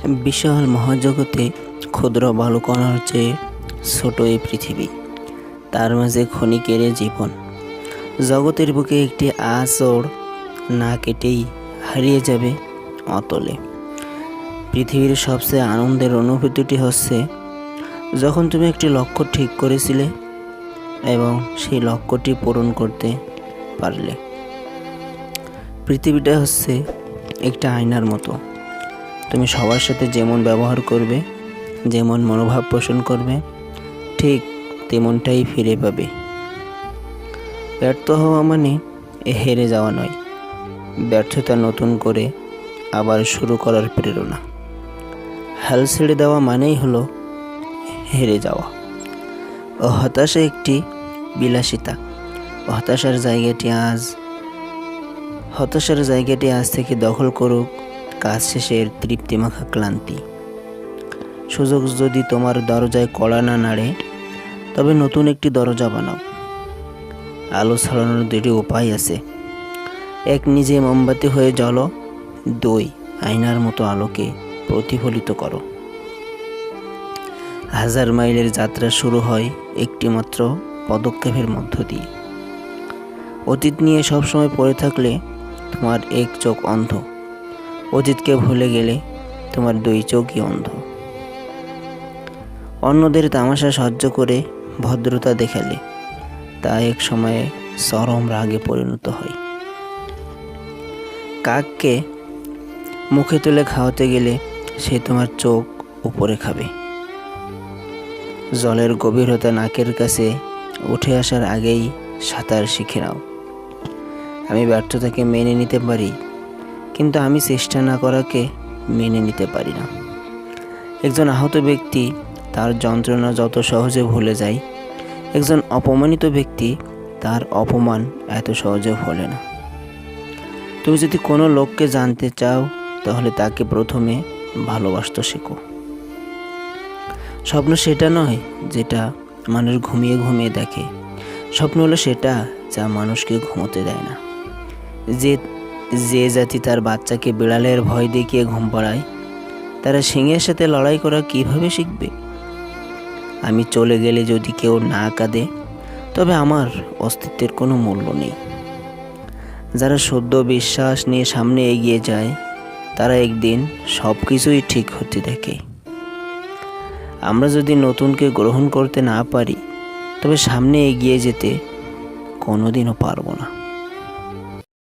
বিশাল মহাজগতে ক্ষুদ্র বালুকণার চেয়ে ছোট এই পৃথিবী, তার মাঝে ক্ষণিকের জীবন। জগতের বুকে একটি আঁচড় না কেটেই হারিয়ে যাবে অতলে। পৃথিবীর সবচেয়ে আনন্দের অনুভূতিটি হচ্ছে যখন তুমি একটি লক্ষ্য ঠিক করেছিলে এবং সেই লক্ষ্যটি পূরণ করতে পারলে। পৃথিবীটা হচ্ছে একটা আয়নার মতো। তুমি সবার সাথে যেমন ব্যবহার করবে, যেমন মনোভাব পোষণ করবে, ঠিক তেমনটাই ফিরে পাবে। ব্যর্থ হওয়া মানে হেরে যাওয়া নয়, ব্যর্থতা নতুন করে আবার শুরু করার প্রেরণা। হাল ছেড়ে দেওয়া মানেই হলো হেরে যাওয়া। হতাশা একটি বিলাসিতা। হতাশার জায়গাটি আজ থেকে দখল করুক কাজ শেষের তৃপ্তিমাখা ক্লান্তি। সুযোগ যদি তোমার দরজায় কড়া না নাড়ে, তবে নতুন একটি দরজা বানাও। আলো ছড়ানোর দুটি উপায় আছে। এক, নিজে মোমবাতি হয়ে জ্বলো। দুই, আয়নার মতো আলোকে প্রতিফলিত করো। 1000 মাইলের যাত্রা শুরু হয় একটি মাত্র পদক্ষেপের মধ্য দিয়ে। অতীত নিয়ে সবসময় পড়ে থাকলে তোমার এক চোখ অন্ধ। অতীতকে ভুলে গেলে তোমার 2 চোখই অন্ধ। অন্যদের তামাশা সহ্য করে ভদ্রতা দেখালে তা এক সময়ে চরম রাগে পরিণত হয়। কাককে মুখে তুলে খাওয়াতে গেলে সে তোমার চোখ উপরে খাবে। জলের গভীরতা নাকের কাছে উঠে আসার আগেই সাঁতার শিখে নাও। আমি ব্যর্থতাকে মেনে নিতে পারি, কিন্তু আমি চেষ্টা না করাকে মেনে নিতে পারি না। একজন আহত ব্যক্তি তার যন্ত্রণা যত সহজে ভুলে যায়, একজন অপমানিত ব্যক্তি তার অপমান এত সহজে ভোলে না। তুমি যদি কোনো লোককে জানতে চাও, তাহলে তাকে প্রথমে ভালোবাসতে শেখো। স্বপ্ন সেটা নয় যেটা মানুষ ঘুমিয়ে ঘুমিয়ে দেখে। স্বপ্ন হলো সেটা যা মানুষকে ঘুমোতে দেয় না। যে জাতি তার বাচ্চাকে বিড়ালের ভয় দেখিয়ে ঘুম পাড়ায়, তারা সিংহের সাথে লড়াই করা কিভাবে শিখবে? আমি চলে গেলে যদি কেউ না কাঁদে, তবে আমার অস্তিত্বের কোনো মূল্য নেই। যারা সদ্য বিশ্বাস নিয়ে সামনে এগিয়ে যায়, তারা একদিন সব কিছুই ঠিক হতে দেখে। আমরা যদি নতুনকে গ্রহণ করতে না পারি, তবে সামনে এগিয়ে যেতে কোনোদিনও পারবো না।